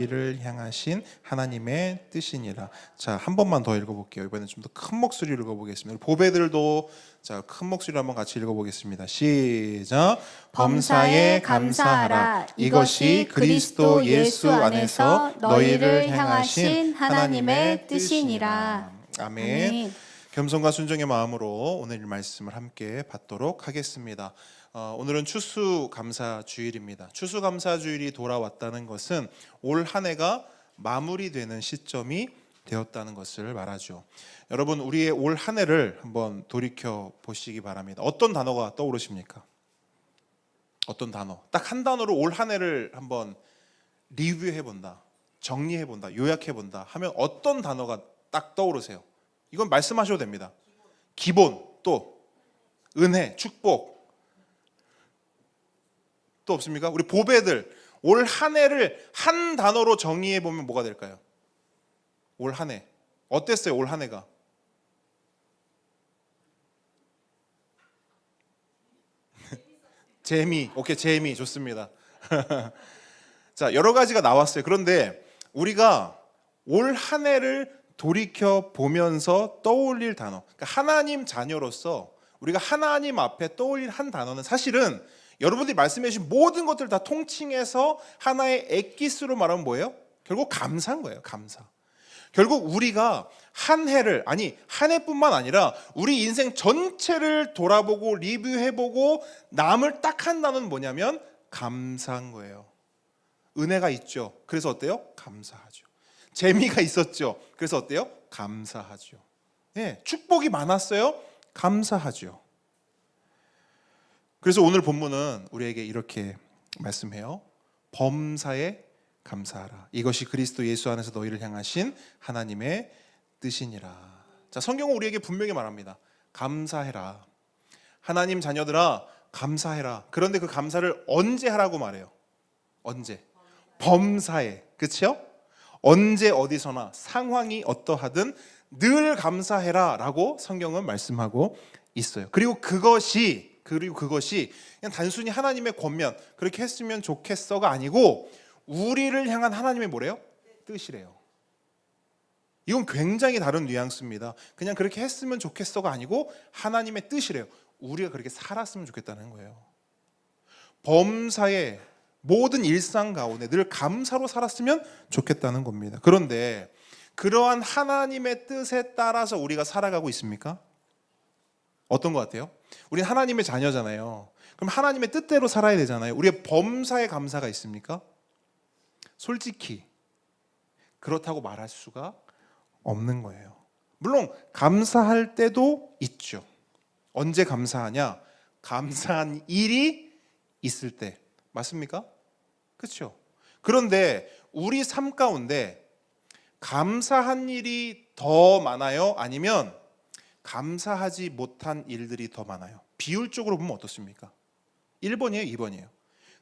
이를 향하신 하나님의 뜻이니라. 자, 한 번만 더 읽어볼게요. 이번엔 좀 더 큰 목소리로 읽어보겠습니다. 보배들도 자, 큰 목소리로 한번 같이 읽어보겠습니다. 시작. 범사에 감사하라. 이것이 그리스도 예수 안에서 너희를 향하신 하나님의 뜻이니라. 아멘. 아멘. 겸손과 순종의 마음으로 오늘 말씀을 함께 받도록 하겠습니다. 오늘은 추수감사주일입니다. 추수감사주일이 돌아왔다는 것은 올 한 해가 마무리되는 시점이 되었다는 것을 말하죠. 여러분, 우리의 올 한 해를 한번 돌이켜 보시기 바랍니다. 어떤 단어가 떠오르십니까? 어떤 단어? 딱 한 단어로 올 한 해를 한번 리뷰해 본다, 정리해 본다, 요약해 본다 하면 어떤 단어가 딱 떠오르세요? 이건 말씀하셔도 됩니다. 기본, 또 은혜, 축복, 또 없습니까? 우리 보배들, 올 한 해를 한 단어로 정의해 보면 뭐가 될까요? 올 한 해 어땠어요? 올 한 해가 재미, 오케이, 재미 좋습니다. 자, 여러 가지가 나왔어요. 그런데 우리가 올 한 해를 돌이켜 보면서 떠올릴 단어, 그러니까 하나님 자녀로서 우리가 하나님 앞에 떠올릴 한 단어는 사실은 여러분들이 말씀해 주신 모든 것들 다 통칭해서 하나의 엑기스로 말하면 뭐예요? 결국 감사인 거예요. 감사. 결국 우리가 한 해를, 아니 한 해뿐만 아니라 우리 인생 전체를 돌아보고 리뷰해보고 남을 딱 한 단어는 뭐냐면 감사한 거예요. 은혜가 있죠. 그래서 어때요? 감사하죠. 재미가 있었죠. 그래서 어때요? 감사하죠. 예, 축복이 많았어요. 감사하죠. 그래서 오늘 본문은 우리에게 이렇게 말씀해요. 범사에 감사하라. 이것이 그리스도 예수 안에서 너희를 향하신 하나님의 뜻이니라. 자, 성경은 우리에게 분명히 말합니다. 감사해라. 하나님 자녀들아, 감사해라. 그런데 그 감사를 언제 하라고 말해요? 언제? 범사에. 그렇죠? 언제 어디서나 상황이 어떠하든 늘 감사해라 라고 성경은 말씀하고 있어요. 그리고 그것이 그냥 단순히 하나님의 권면, 그렇게 했으면 좋겠어가 아니고 우리를 향한 하나님의 뭐래요? 뜻이래요. 이건 굉장히 다른 뉘앙스입니다. 그냥 그렇게 했으면 좋겠어가 아니고 하나님의 뜻이래요. 우리가 그렇게 살았으면 좋겠다는 거예요. 범사에 모든 일상 가운데 늘 감사로 살았으면 좋겠다는 겁니다. 그런데 그러한 하나님의 뜻에 따라서 우리가 살아가고 있습니까? 어떤 것 같아요? 우리는 하나님의 자녀잖아요. 그럼 하나님의 뜻대로 살아야 되잖아요. 우리의 범사에 감사가 있습니까? 솔직히 그렇다고 말할 수가 없는 거예요. 물론 감사할 때도 있죠. 언제 감사하냐? 감사한 일이 있을 때. 맞습니까? 그렇죠? 그런데 우리 삶 가운데 감사한 일이 더 많아요? 아니면 감사하지 못한 일들이 더 많아요? 비율적으로 보면 어떻습니까? 1번이에요? 2번이에요?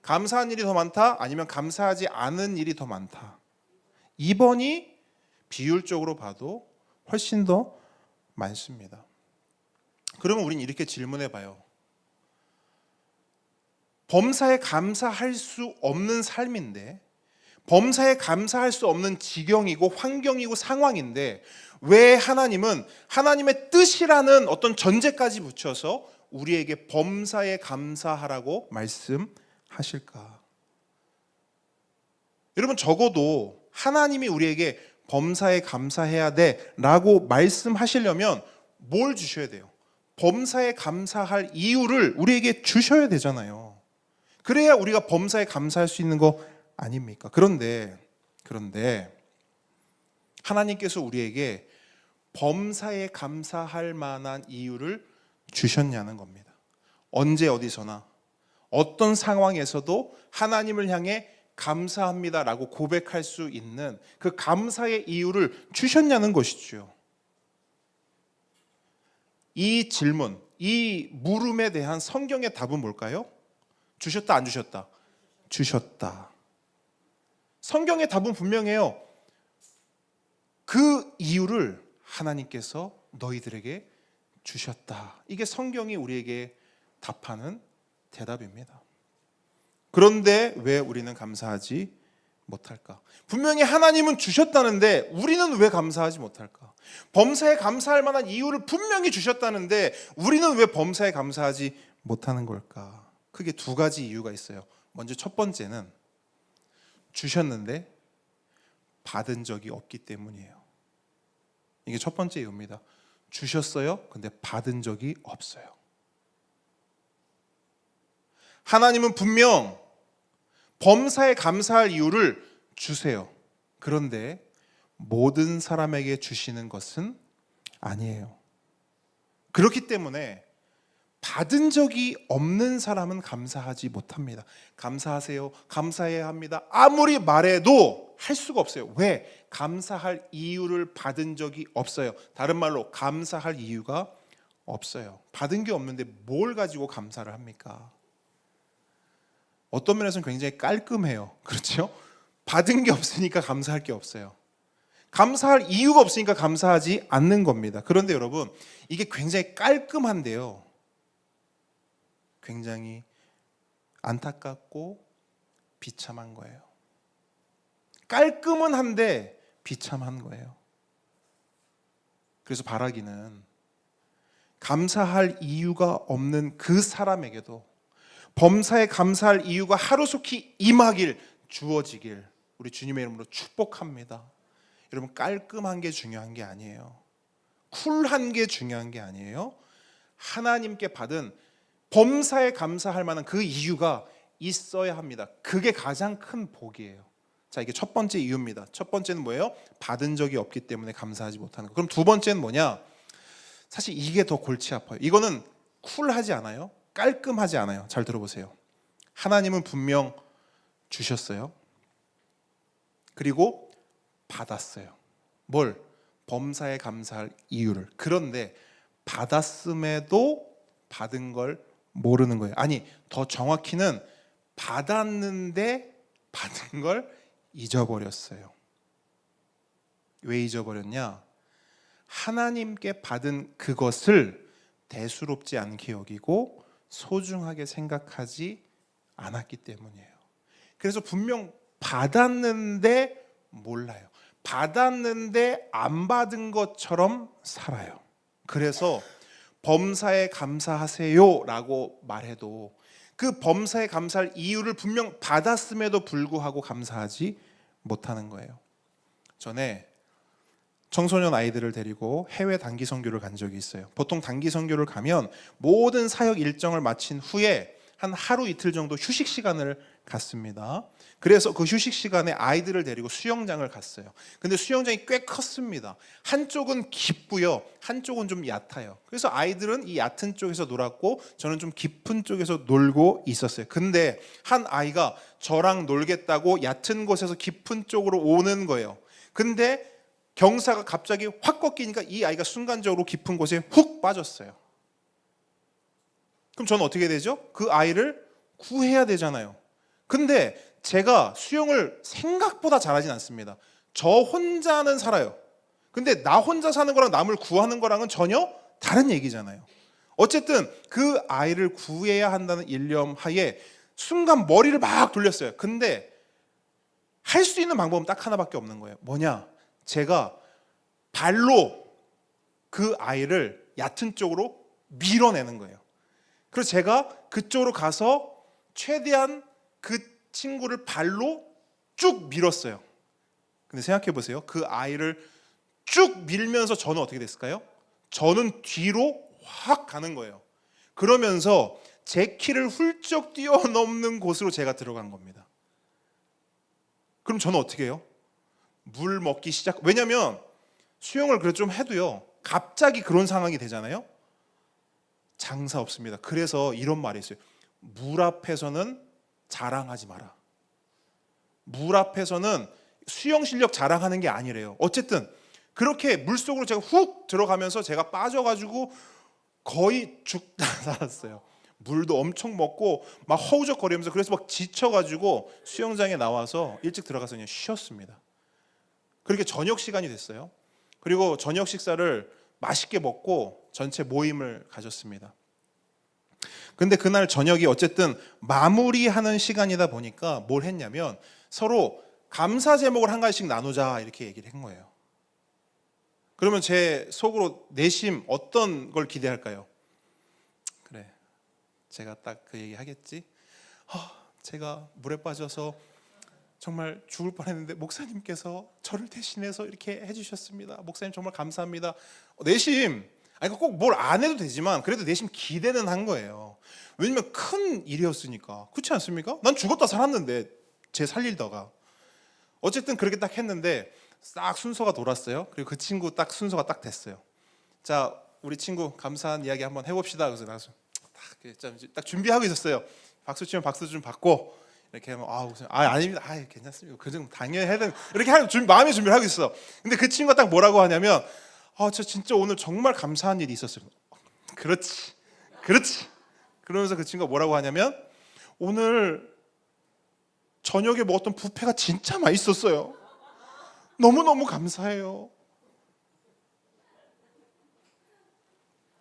감사한 일이 더 많다? 아니면 감사하지 않은 일이 더 많다? 2번이 비율적으로 봐도 훨씬 더 많습니다. 그러면 우린 이렇게 질문해 봐요. 범사에 감사할 수 없는 삶인데, 범사에 감사할 수 없는 지경이고 환경이고 상황인데 왜 하나님은 하나님의 뜻이라는 어떤 전제까지 붙여서 우리에게 범사에 감사하라고 말씀하실까? 여러분, 적어도 하나님이 우리에게 범사에 감사해야 돼 라고 말씀하시려면 뭘 주셔야 돼요? 범사에 감사할 이유를 우리에게 주셔야 되잖아요. 그래야 우리가 범사에 감사할 수 있는 거 아닙니까? 그런데 하나님께서 우리에게 범사에 감사할 만한 이유를 주셨냐는 겁니다. 언제 어디서나 어떤 상황에서도 하나님을 향해 감사합니다라고 고백할 수 있는 그 감사의 이유를 주셨냐는 것이죠. 이 질문, 이 물음에 대한 성경의 답은 뭘까요? 주셨다, 안 주셨다? 주셨다. 성경의 답은 분명해요. 그 이유를 하나님께서 너희들에게 주셨다. 이게 성경이 우리에게 답하는 대답입니다. 그런데 왜 우리는 감사하지 못할까? 분명히 하나님은 주셨다는데 우리는 왜 감사하지 못할까? 범사에 감사할 만한 이유를 분명히 주셨다는데 우리는 왜 범사에 감사하지 못하는 걸까? 크게 두 가지 이유가 있어요. 먼저 첫 번째는 주셨는데 받은 적이 없기 때문이에요. 이게 첫 번째 이유입니다. 주셨어요. 근데 받은 적이 없어요. 하나님은 분명 범사에 감사할 이유를 주세요. 그런데 모든 사람에게 주시는 것은 아니에요. 그렇기 때문에 받은 적이 없는 사람은 감사하지 못합니다. 감사하세요. 감사해야 합니다. 아무리 말해도 할 수가 없어요. 왜? 감사할 이유를 받은 적이 없어요. 다른 말로 감사할 이유가 없어요. 받은 게 없는데 뭘 가지고 감사를 합니까? 어떤 면에서는 굉장히 깔끔해요. 그렇죠? 받은 게 없으니까 감사할 게 없어요. 감사할 이유가 없으니까 감사하지 않는 겁니다. 그런데 여러분, 이게 굉장히 깔끔한데요. 굉장히 안타깝고 비참한 거예요. 깔끔은 한데 비참한 거예요. 그래서 바라기는 감사할 이유가 없는 그 사람에게도 범사에 감사할 이유가 하루속히 임하길, 주어지길 우리 주님의 이름으로 축복합니다. 여러분, 깔끔한 게 중요한 게 아니에요. 쿨한 게 중요한 게 아니에요. 하나님께 받은 범사에 감사할 만한 그 이유가 있어야 합니다. 그게 가장 큰 복이에요. 자, 이게 첫 번째 이유입니다. 첫 번째는 뭐예요? 받은 적이 없기 때문에 감사하지 못하는 거. 그럼 두 번째는 뭐냐? 사실 이게 더 골치 아파요. 이거는 쿨하지 않아요. 깔끔하지 않아요. 잘 들어보세요. 하나님은 분명 주셨어요. 그리고 받았어요. 뭘? 범사에 감사할 이유를. 그런데 받았음에도 받은 걸 모르는 거예요. 아니, 더 정확히는 받았는데 받은 걸 잊어버렸어요. 왜 잊어버렸냐? 하나님께 받은 그것을 대수롭지 않게 여기고 소중하게 생각하지 않았기 때문이에요. 그래서 분명 받았는데 몰라요. 받았는데 안 받은 것처럼 살아요. 그래서 범사에 감사하세요 라고 말해도 그 범사에 감사할 이유를 분명 받았음에도 불구하고 감사하지 못하는 거예요. 전에 청소년 아이들을 데리고 해외 단기 선교를 간 적이 있어요. 보통 단기 선교를 가면 모든 사역 일정을 마친 후에 한 하루 이틀 정도 휴식 시간을 갖습니다. 그래서 그 휴식 시간에 아이들을 데리고 수영장을 갔어요. 근데 수영장이 꽤 컸습니다. 한쪽은 깊고요, 한쪽은 좀 얕아요. 그래서 아이들은 이 얕은 쪽에서 놀았고 저는 좀 깊은 쪽에서 놀고 있었어요. 근데 한 아이가 저랑 놀겠다고 얕은 곳에서 깊은 쪽으로 오는 거예요. 근데 경사가 갑자기 확 꺾이니까 이 아이가 순간적으로 깊은 곳에 훅 빠졌어요. 그럼 저는 어떻게 되죠? 그 아이를 구해야 되잖아요. 근데 제가 수영을 생각보다 잘하진 않습니다. 저 혼자는 살아요. 근데 나 혼자 사는 거랑 남을 구하는 거랑은 전혀 다른 얘기잖아요. 어쨌든 그 아이를 구해야 한다는 일념 하에 순간 머리를 막 돌렸어요. 근데 할 수 있는 방법은 딱 하나밖에 없는 거예요. 뭐냐? 제가 발로 그 아이를 얕은 쪽으로 밀어내는 거예요. 그래서 제가 그쪽으로 가서 최대한 그 친구를 발로 쭉 밀었어요. 근데 생각해 보세요. 그 아이를 쭉 밀면서 저는 어떻게 됐을까요? 저는 뒤로 확 가는 거예요. 그러면서 제 키를 훌쩍 뛰어넘는 곳으로 제가 들어간 겁니다. 그럼 저는 어떻게 해요? 물 먹기 시작. 왜냐면 수영을 그래 좀 해도요, 갑자기 그런 상황이 되잖아요. 장사 없습니다. 그래서 이런 말이 있어요. 물 앞에서는 자랑하지 마라. 물 앞에서는 수영 실력 자랑하는 게 아니래요. 어쨌든 그렇게 물속으로 제가 훅 들어가면서 제가 빠져가지고 거의 죽다 살았어요. 물도 엄청 먹고 막 허우적거리면서, 그래서 막 지쳐가지고 수영장에 나와서 일찍 들어가서 그냥 쉬었습니다. 그렇게 저녁 시간이 됐어요. 그리고 저녁 식사를 맛있게 먹고 전체 모임을 가졌습니다. 근데 그날 저녁이 어쨌든 마무리하는 시간이다 보니까 뭘 했냐면 서로 감사 제목을 한 가지씩 나누자 이렇게 얘기를 한 거예요. 그러면 제 속으로 내심 어떤 걸 기대할까요? 그래, 제가 딱 그 얘기 하겠지. 제가 물에 빠져서 정말 죽을 뻔했는데 목사님께서 저를 대신해서 이렇게 해주셨습니다. 목사님 정말 감사합니다. 내심, 아니 꼭 뭘 안 해도 되지만 그래도 내심 기대는 한 거예요. 왜냐면 큰 일이었으니까. 그렇지 않습니까? 난 죽었다 살았는데 쟤 살리다가 어쨌든 그렇게 딱 했는데 싹 순서가 돌았어요. 그리고 그 친구 딱 순서가 딱 됐어요. 자, 우리 친구 감사한 이야기 한번 해봅시다. 그래서 나서 딱 준비하고 있었어요. 박수 치면 박수 좀 받고 이렇게 하면 아닙니다. 괜찮습니다. 그 정도 당연히 해야 되는 이렇게 하는 마음의 준비를 하고 있어. 근데 그 친구가 딱 뭐라고 하냐면 저 진짜 오늘 정말 감사한 일이 있었어요. 그렇지. 그러면서 그 친구가 뭐라고 하냐면 오늘 저녁에 먹었던 뷔페가 진짜 맛있었어요. 너무너무 감사해요.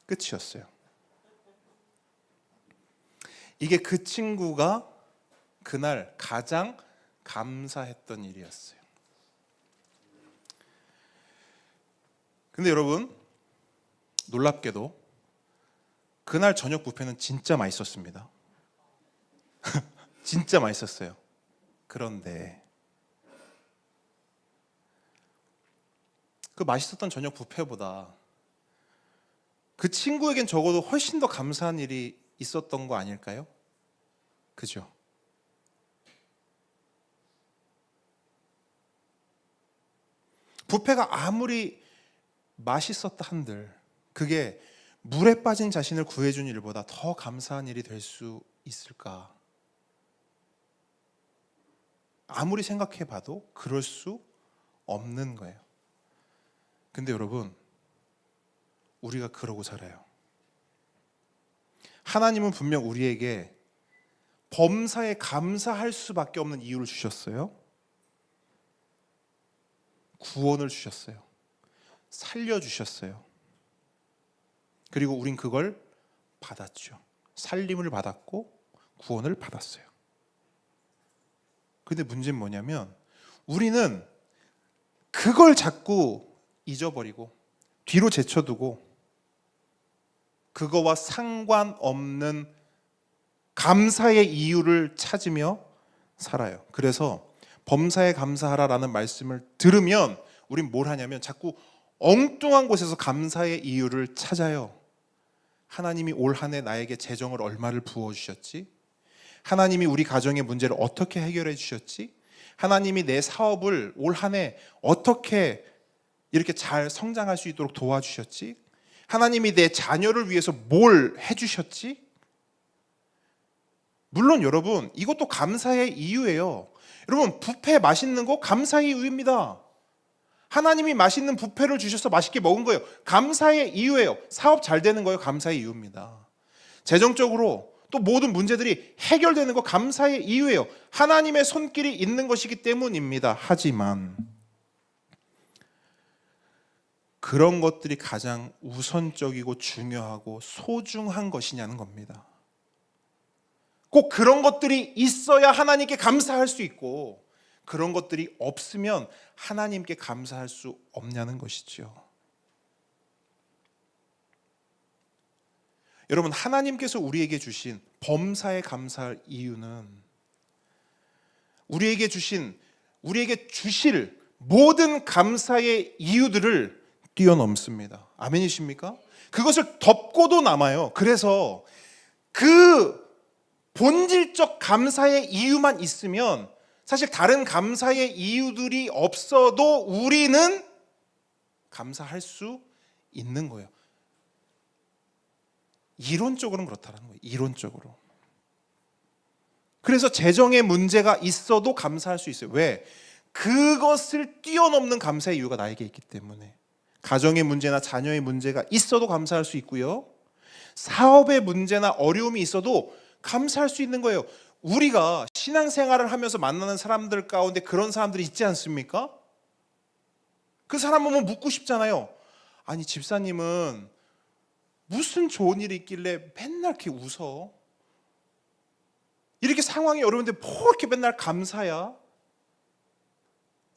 끝이었어요. 이게 그 친구가 그날 가장 감사했던 일이었어요. 근데 여러분, 놀랍게도 그날 저녁 뷔페는 진짜 맛있었습니다. 진짜 맛있었어요. 그런데 그 맛있었던 저녁 뷔페보다 그 친구에겐 적어도 훨씬 더 감사한 일이 있었던 거 아닐까요? 그죠? 뷔페가 아무리 맛있었다 한들 그게 물에 빠진 자신을 구해준 일보다 더 감사한 일이 될 수 있을까? 아무리 생각해봐도 그럴 수 없는 거예요. 근데 여러분, 우리가 그러고 살아요. 하나님은 분명 우리에게 범사에 감사할 수밖에 없는 이유를 주셨어요. 구원을 주셨어요. 살려주셨어요. 그리고 우린 그걸 받았죠. 살림을 받았고 구원을 받았어요. 근데 문제는 뭐냐면 우리는 그걸 자꾸 잊어버리고 뒤로 제쳐두고 그거와 상관없는 감사의 이유를 찾으며 살아요. 그래서 범사에 감사하라라는 말씀을 들으면 우린 뭘 하냐면 자꾸 엉뚱한 곳에서 감사의 이유를 찾아요. 하나님이 올 한 해 나에게 재정을 얼마를 부어주셨지? 하나님이 우리 가정의 문제를 어떻게 해결해 주셨지? 하나님이 내 사업을 올 한 해 어떻게 이렇게 잘 성장할 수 있도록 도와주셨지? 하나님이 내 자녀를 위해서 뭘 해주셨지? 물론 여러분, 이것도 감사의 이유예요. 여러분, 뷔페 맛있는 거 감사의 이유입니다. 하나님이 맛있는 뷔페를 주셔서 맛있게 먹은 거예요. 감사의 이유예요. 사업 잘 되는 거예요. 감사의 이유입니다. 재정적으로 또 모든 문제들이 해결되는 거 감사의 이유예요. 하나님의 손길이 있는 것이기 때문입니다. 하지만 그런 것들이 가장 우선적이고 중요하고 소중한 것이냐는 겁니다. 꼭 그런 것들이 있어야 하나님께 감사할 수 있고 그런 것들이 없으면 하나님께 감사할 수 없냐는 것이죠. 여러분, 하나님께서 우리에게 주신 범사에 감사할 이유는 우리에게 주실 모든 감사의 이유들을 뛰어넘습니다. 아멘이십니까? 그것을 덮고도 남아요. 그래서 그 본질적 감사의 이유만 있으면 사실 다른 감사의 이유들이 없어도 우리는 감사할 수 있는 거예요. 이론적으로는 그렇다는 거예요. 이론적으로. 그래서 재정의 문제가 있어도 감사할 수 있어요. 왜? 그것을 뛰어넘는 감사의 이유가 나에게 있기 때문에. 가정의 문제나 자녀의 문제가 있어도 감사할 수 있고요. 사업의 문제나 어려움이 있어도 감사할 수 있는 거예요. 우리가 신앙생활을 하면서 만나는 사람들 가운데 그런 사람들이 있지 않습니까? 그 사람 보면 묻고 싶잖아요. 아니, 집사님은 무슨 좋은 일이 있길래 맨날 이렇게 웃어? 이렇게 상황이 어려운데 뭐 이렇게 맨날 감사야?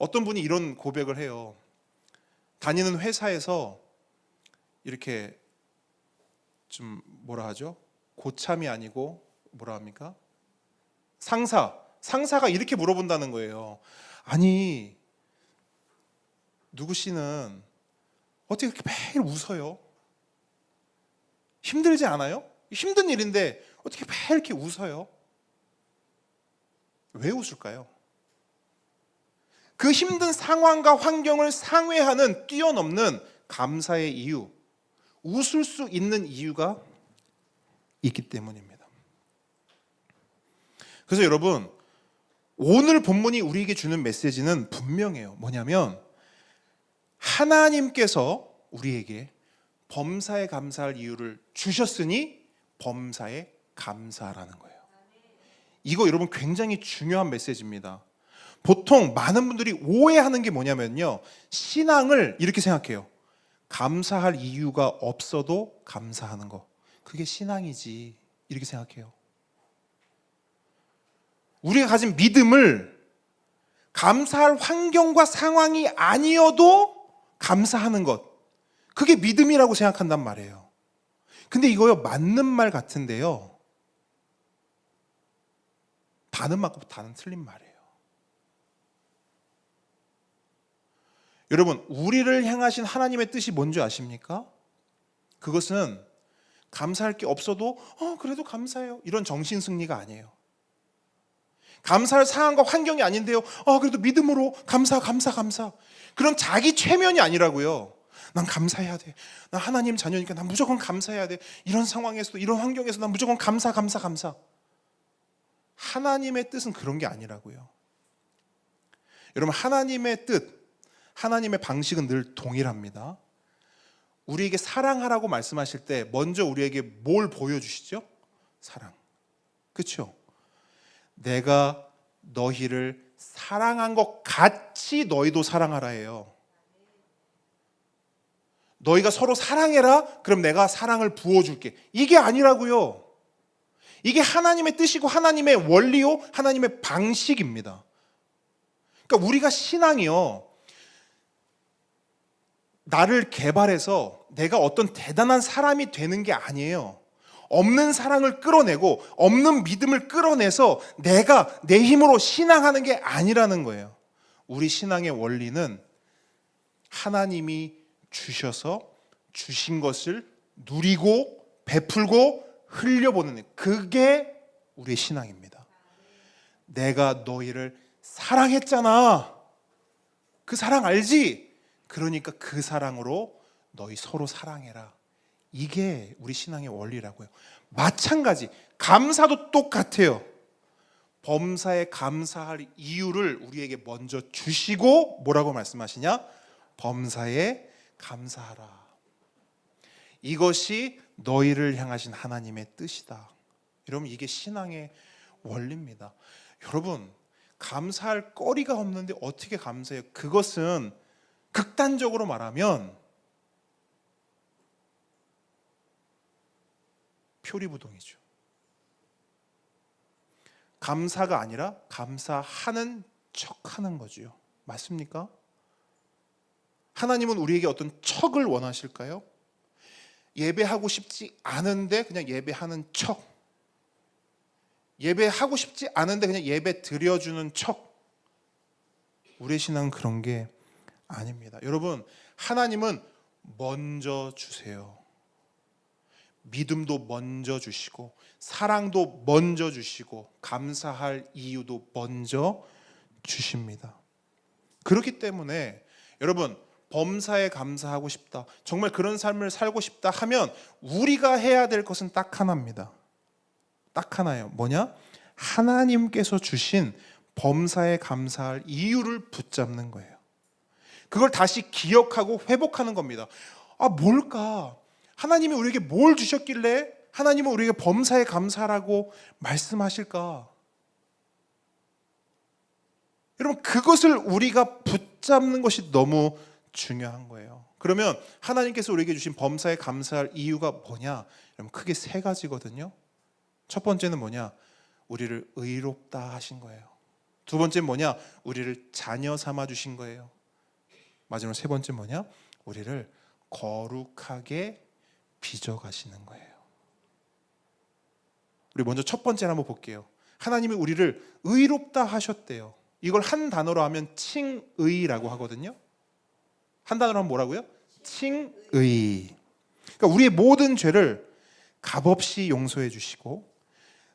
어떤 분이 이런 고백을 해요. 다니는 회사에서 이렇게 좀 뭐라 하죠? 고참이 아니고 뭐라 합니까? 상사가 이렇게 물어본다는 거예요. 아니, 누구 씨는 어떻게 그렇게 매일 웃어요? 힘들지 않아요? 힘든 일인데 어떻게 매일 이렇게 웃어요? 왜 웃을까요? 그 힘든 상황과 환경을 상회하는 뛰어넘는 감사의 이유, 웃을 수 있는 이유가 있기 때문입니다. 그래서 여러분, 오늘 본문이 우리에게 주는 메시지는 분명해요. 뭐냐면 하나님께서 우리에게 범사에 감사할 이유를 주셨으니 범사에 감사하라는 거예요. 이거 여러분 굉장히 중요한 메시지입니다. 보통 많은 분들이 오해하는 게 뭐냐면요, 신앙을 이렇게 생각해요. 감사할 이유가 없어도 감사하는 거, 그게 신앙이지, 이렇게 생각해요. 우리가 가진 믿음을 감사할 환경과 상황이 아니어도 감사하는 것, 그게 믿음이라고 생각한단 말이에요. 근데 이거요, 맞는 말 같은데요, 반은 맞고 반은 틀린 말이에요. 여러분, 우리를 향하신 하나님의 뜻이 뭔지 아십니까? 그것은 감사할 게 없어도 그래도 감사해요, 이런 정신승리가 아니에요. 감사할 상황과 환경이 아닌데요, 그래도 믿음으로 감사. 그런 자기 최면이 아니라고요. 난 감사해야 돼, 난 하나님 자녀니까 난 무조건 감사해야 돼, 이런 상황에서도 이런 환경에서 난 무조건 감사. 하나님의 뜻은 그런 게 아니라고요. 여러분, 하나님의 뜻, 하나님의 방식은 늘 동일합니다. 우리에게 사랑하라고 말씀하실 때 먼저 우리에게 뭘 보여주시죠? 사랑. 그렇죠? 내가 너희를 사랑한 것 같이 너희도 사랑하라 해요. 너희가 서로 사랑해라, 그럼 내가 사랑을 부어줄게, 이게 아니라고요. 이게 하나님의 뜻이고 하나님의 원리요, 하나님의 방식입니다. 그러니까 우리가 신앙이요, 나를 개발해서 내가 어떤 대단한 사람이 되는 게 아니에요. 없는 사랑을 끌어내고 없는 믿음을 끌어내서 내가 내 힘으로 신앙하는 게 아니라는 거예요. 우리 신앙의 원리는 하나님이 주셔서 주신 것을 누리고 베풀고 흘려보내는, 그게 우리의 신앙입니다. 내가 너희를 사랑했잖아, 그 사랑 알지? 그러니까 그 사랑으로 너희 서로 사랑해라, 이게 우리 신앙의 원리라고요. 마찬가지, 감사도 똑같아요. 범사에 감사할 이유를 우리에게 먼저 주시고 뭐라고 말씀하시냐? 범사에 감사하라. 이것이 너희를 향하신 하나님의 뜻이다. 여러분, 이게 신앙의 원리입니다. 여러분, 감사할 거리가 없는데 어떻게 감사해요? 그것은 극단적으로 말하면 표리부동이죠. 감사가 아니라 감사하는 척하는 거죠. 맞습니까? 하나님은 우리에게 어떤 척을 원하실까요? 예배하고 싶지 않은데 그냥 예배하는 척, 예배하고 싶지 않은데 그냥 예배 드려주는 척. 우리의 신앙은 그런 게 아닙니다. 여러분, 하나님은 먼저 주세요. 믿음도 먼저 주시고 사랑도 먼저 주시고 감사할 이유도 먼저 주십니다. 그렇기 때문에 여러분, 범사에 감사하고 싶다, 정말 그런 삶을 살고 싶다 하면 우리가 해야 될 것은 딱 하나입니다. 딱 하나예요. 뭐냐? 하나님께서 주신 범사에 감사할 이유를 붙잡는 거예요. 그걸 다시 기억하고 회복하는 겁니다. 뭘까? 하나님이 우리에게 뭘 주셨길래 하나님은 우리에게 범사에 감사하라고 말씀하실까? 여러분, 그것을 우리가 붙잡는 것이 너무 중요한 거예요. 그러면 하나님께서 우리에게 주신 범사에 감사할 이유가 뭐냐? 여러분, 크게 세 가지거든요. 첫 번째는 뭐냐? 우리를 의롭다 하신 거예요. 두 번째 뭐냐? 우리를 자녀 삼아 주신 거예요. 마지막 세 번째 뭐냐? 우리를 거룩하게 빚어 가시는 거예요. 우리 먼저 첫 번째를 한번 볼게요. 하나님이 우리를 의롭다 하셨대요. 이걸 한 단어로 하면 칭의라고 하거든요. 한 단어로 하면 뭐라고요? 칭의. 그러니까 우리의 모든 죄를 값없이 용서해 주시고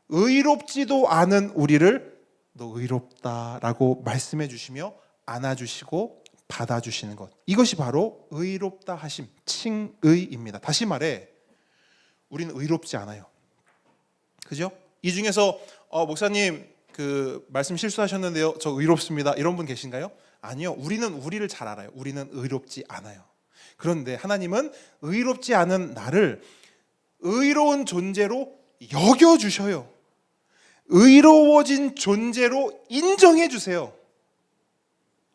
의롭지도 않은 우리를 너 의롭다라고 말씀해 주시며 안아주시고 받아주시는 것, 이것이 바로 의롭다 하심, 칭의입니다. 다시 말해 우리는 의롭지 않아요. 그죠? 이 중에서 목사님 그 말씀 실수하셨는데요, 저 의롭습니다, 이런 분 계신가요? 아니요. 우리는 우리를 잘 알아요. 우리는 의롭지 않아요. 그런데 하나님은 의롭지 않은 나를 의로운 존재로 여겨주셔요. 의로워진 존재로 인정해 주세요.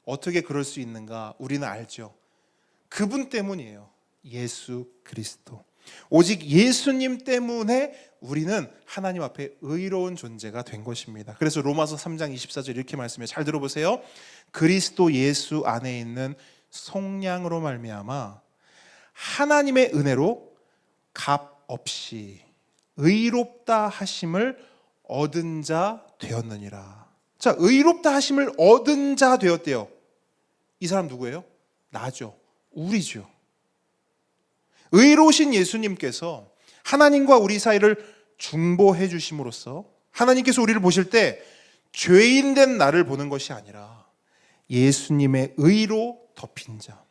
어떻게 그럴 수 있는가? 우리는 알죠. 그분 때문이에요. 예수 그리스도. 오직 예수님 때문에 우리는 하나님 앞에 의로운 존재가 된 것입니다. 그래서 로마서 3장 24절 이렇게 말씀해요. 잘 들어보세요. 그리스도 예수 안에 있는 속량으로 말미암아 하나님의 은혜로 값 없이 의롭다 하심을 얻은 자 되었느니라. 자, 의롭다 하심을 얻은 자 되었대요. 이 사람 누구예요? 나죠. 우리죠. 의로우신 예수님께서 하나님과 우리 사이를 중보해 주심으로써 하나님께서 우리를 보실 때 죄인 된 나를 보는 것이 아니라 예수님의 의로 덮인 자,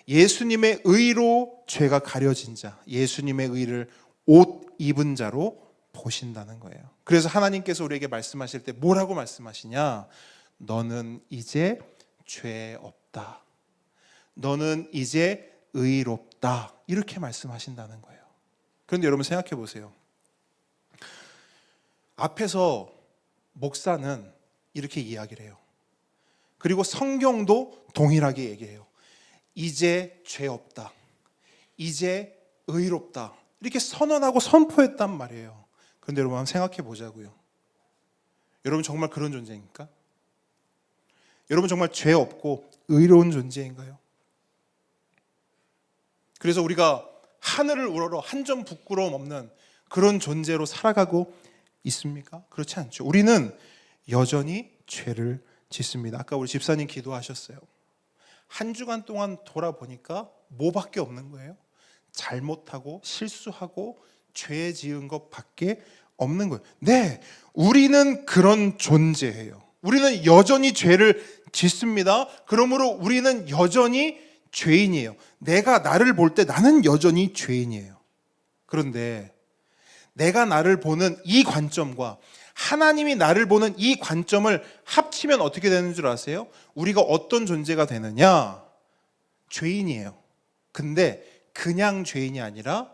예수님의 의로 죄가 가려진 자, 예수님의 의를 옷 입은 자로 보신다는 거예요. 그래서 하나님께서 우리에게 말씀하실 때 뭐라고 말씀하시냐? 너는 이제 죄 없다. 너는 이제 의롭다. 이렇게 말씀하신다는 거예요. 그런데 여러분 생각해 보세요. 앞에서 목사는 이렇게 이야기를 해요. 그리고 성경도 동일하게 얘기해요. 이제 죄 없다. 이제 의롭다. 이렇게 선언하고 선포했단 말이에요. 그런데 여러분 한번 생각해 보자고요. 여러분 정말 그런 존재입니까? 여러분 정말 죄 없고 의로운 존재인가요? 그래서 우리가 하늘을 우러러 한 점 부끄러움 없는 그런 존재로 살아가고 있습니까? 그렇지 않죠. 우리는 여전히 죄를 짓습니다. 아까 우리 집사님 기도하셨어요. 한 주간 동안 돌아보니까 뭐밖에 없는 거예요? 잘못하고 실수하고 죄 지은 것밖에 없는 거예요. 네, 우리는 그런 존재예요. 우리는 여전히 죄를 짓습니다. 그러므로 우리는 여전히 죄인이에요. 내가 나를 볼 때 나는 여전히 죄인이에요. 그런데 내가 나를 보는 이 관점과 하나님이 나를 보는 이 관점을 합치면 어떻게 되는 줄 아세요? 우리가 어떤 존재가 되느냐? 죄인이에요. 근데 그냥 죄인이 아니라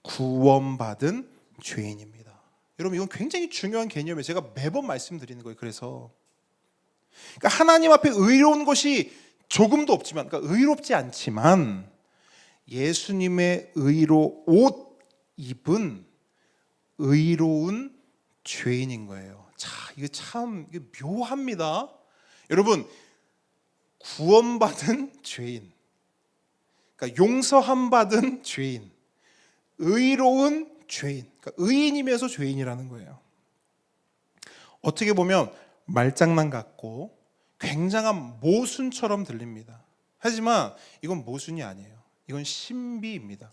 구원받은 죄인입니다. 여러분 이건 굉장히 중요한 개념이에요. 제가 매번 말씀드리는 거예요. 그래서 그러니까 하나님 앞에 의로운 것이 조금도 없지만, 그러니까 의롭지 않지만 예수님의 의로 옷 입은 의로운 죄인인 거예요. 자, 이게 참 묘합니다. 여러분 구원받은 죄인, 그러니까 용서함 받은 죄인, 의로운 죄인, 그러니까 의인이면서 죄인이라는 거예요. 어떻게 보면 말장난 같고 굉장한 모순처럼 들립니다. 하지만 이건 모순이 아니에요. 이건 신비입니다.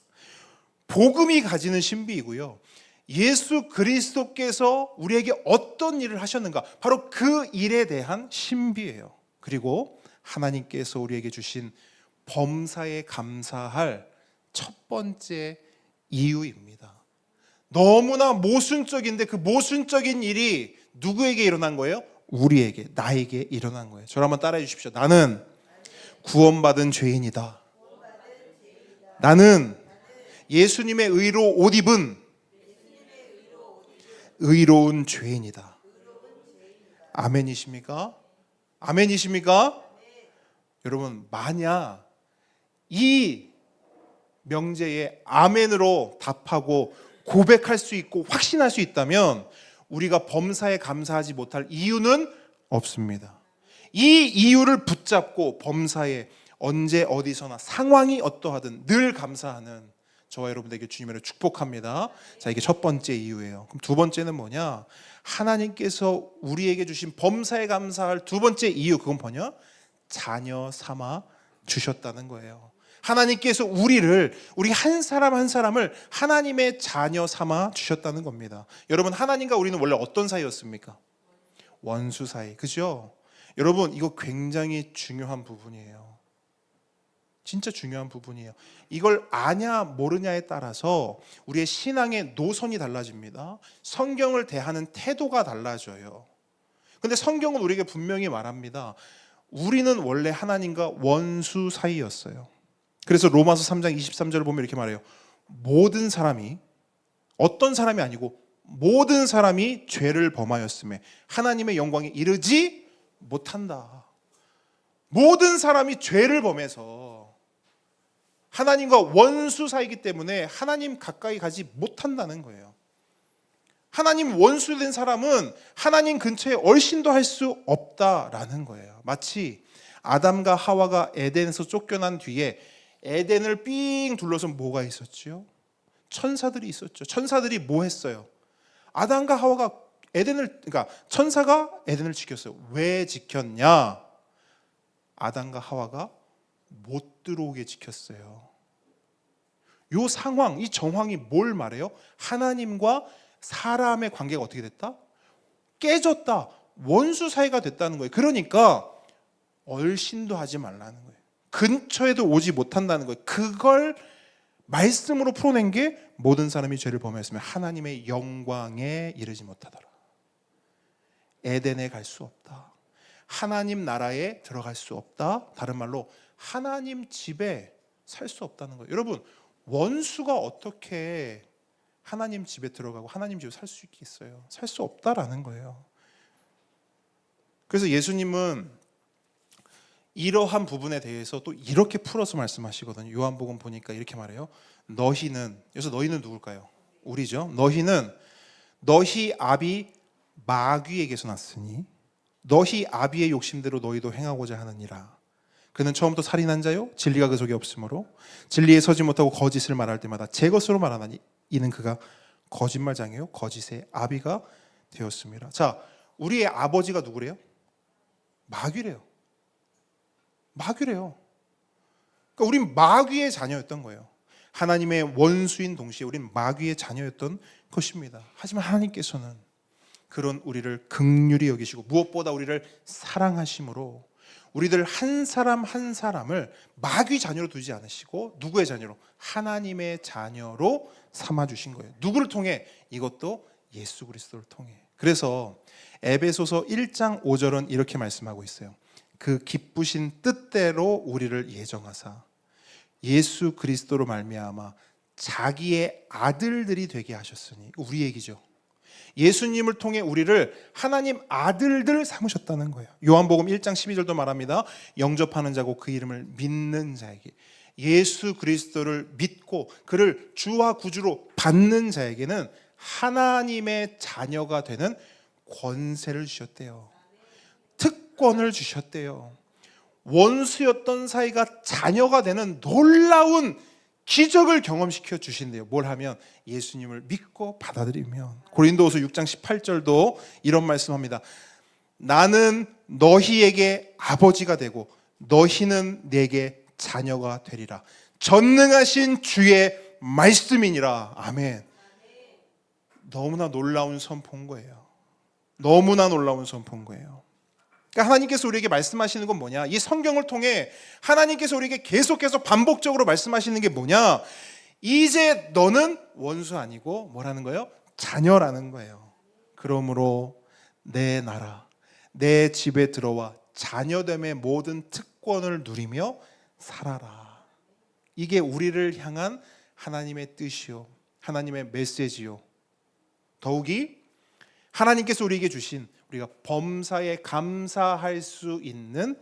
복음이 가지는 신비이고요. 예수 그리스도께서 우리에게 어떤 일을 하셨는가, 바로 그 일에 대한 신비예요. 그리고 하나님께서 우리에게 주신 범사에 감사할 첫 번째 이유입니다. 너무나 모순적인데 그 모순적인 일이 누구에게 일어난 거예요? 우리에게, 나에게 일어난 거예요. 저를 한번 따라해 주십시오. 나는 구원받은 죄인이다. 나는 예수님의 의로 옷 입은 의로운 죄인이다. 아멘이십니까? 아멘이십니까? 여러분 만약 이 명제에 아멘으로 답하고 고백할 수 있고 확신할 수 있다면 우리가 범사에 감사하지 못할 이유는 없습니다. 이 이유를 붙잡고 범사에 언제 어디서나 상황이 어떠하든 늘 감사하는 저와 여러분들에게 주님으로 축복합니다. 자, 이게 첫 번째 이유예요. 그럼 두 번째는 뭐냐? 하나님께서 우리에게 주신 범사에 감사할 두 번째 이유, 그건 뭐냐? 자녀 삼아 주셨다는 거예요. 하나님께서 우리 한 사람 한 사람을 하나님의 자녀 삼아 주셨다는 겁니다. 여러분, 하나님과 우리는 원래 어떤 사이였습니까? 원수 사이, 그죠? 여러분, 이거 굉장히 중요한 부분이에요. 진짜 중요한 부분이에요. 이걸 아냐 모르냐에 따라서 우리의 신앙의 노선이 달라집니다. 성경을 대하는 태도가 달라져요. 근데 성경은 우리에게 분명히 말합니다. 우리는 원래 하나님과 원수 사이였어요. 그래서 로마서 3장 23절을 보면 이렇게 말해요. 모든 사람이, 어떤 사람이 아니고 모든 사람이 죄를 범하였음에 하나님의 영광에 이르지 못한다. 모든 사람이 죄를 범해서 하나님과 원수 사이기 때문에 하나님 가까이 가지 못한다는 거예요. 하나님 원수된 사람은 하나님 근처에 얼씬도 할 수 없다라는 거예요. 마치 아담과 하와가 에덴에서 쫓겨난 뒤에 에덴을 삥 둘러서 뭐가 있었죠? 천사들이 있었죠. 천사들이 뭐 했어요? 아담과 하와가 그러니까 천사가 에덴을 지켰어요. 왜 지켰냐? 아담과 하와가 못 들어오게 지켰어요. 이 상황, 이 정황이 뭘 말해요? 하나님과 사람의 관계가 어떻게 됐다? 깨졌다. 원수 사이가 됐다는 거예요. 그러니까 얼씬도 하지 말라는 거예요. 근처에도 오지 못한다는 거예요. 그걸 말씀으로 풀어낸 게 모든 사람이 죄를 범했으면 하나님의 영광에 이르지 못하더라. 에덴에 갈 수 없다. 하나님 나라에 들어갈 수 없다. 다른 말로 하나님 집에 살 수 없다는 거예요. 여러분, 원수가 어떻게 하나님 집에 들어가고 하나님 집에 살 수 있겠어요? 살 수 없다라는 거예요. 그래서 예수님은 이러한 부분에 대해서 또 이렇게 풀어서 말씀하시거든요. 요한복음 보니까 이렇게 말해요. 너희는, 여기서 너희는 누굴까요? 우리죠. 너희는 너희 아비 마귀에게서 났으니 너희 아비의 욕심대로 너희도 행하고자 하느니라. 그는 처음부터 살인한 자요 진리가 그 속에 없으므로 진리에 서지 못하고 거짓을 말할 때마다 제 것으로 말하나니 이는 그가 거짓말장이요 거짓의 아비가 되었습니다. 자, 우리의 아버지가 누구래요? 마귀래요. 마귀래요. 그러니까 우린 마귀의 자녀였던 거예요. 하나님의 원수인 동시에 우린 마귀의 자녀였던 것입니다. 하지만 하나님께서는 그런 우리를 긍휼히 여기시고 무엇보다 우리를 사랑하심으로 우리들 한 사람 한 사람을 마귀 자녀로 두지 않으시고 누구의 자녀로? 하나님의 자녀로 삼아주신 거예요. 누구를 통해? 이것도 예수 그리스도를 통해. 그래서 에베소서 1장 5절은 이렇게 말씀하고 있어요. 그 기쁘신 뜻대로 우리를 예정하사 예수 그리스도로 말미암아 자기의 아들들이 되게 하셨으니, 우리 얘기죠. 예수님을 통해 우리를 하나님 아들들 삼으셨다는 거예요. 요한복음 1장 12절도 말합니다. 영접하는 자고 그 이름을 믿는 자에게, 예수 그리스도를 믿고 그를 주와 구주로 받는 자에게는 하나님의 자녀가 되는 권세를 주셨대요. 특권을 주셨대요. 원수였던 사이가 자녀가 되는 놀라운 기적을 경험시켜 주신대요. 뭘 하면? 예수님을 믿고 받아들이면. 고린도후서 6장 18절도 이런 말씀합니다. 나는 너희에게 아버지가 되고 너희는 내게 자녀가 되리라. 전능하신 주의 말씀이니라. 아멘. 너무나 놀라운 선포인 거예요. 너무나 놀라운 선포인 거예요. 그러니까 하나님께서 우리에게 말씀하시는 건 뭐냐? 이 성경을 통해 하나님께서 우리에게 계속해서 반복적으로 말씀하시는 게 뭐냐? 이제 너는 원수 아니고 뭐라는 거예요? 자녀라는 거예요. 그러므로 내 나라, 내 집에 들어와 자녀됨의 모든 특권을 누리며 살아라. 이게 우리를 향한 하나님의 뜻이요, 하나님의 메시지요. 더욱이 하나님께서 우리에게 주신 우리가 범사에 감사할 수 있는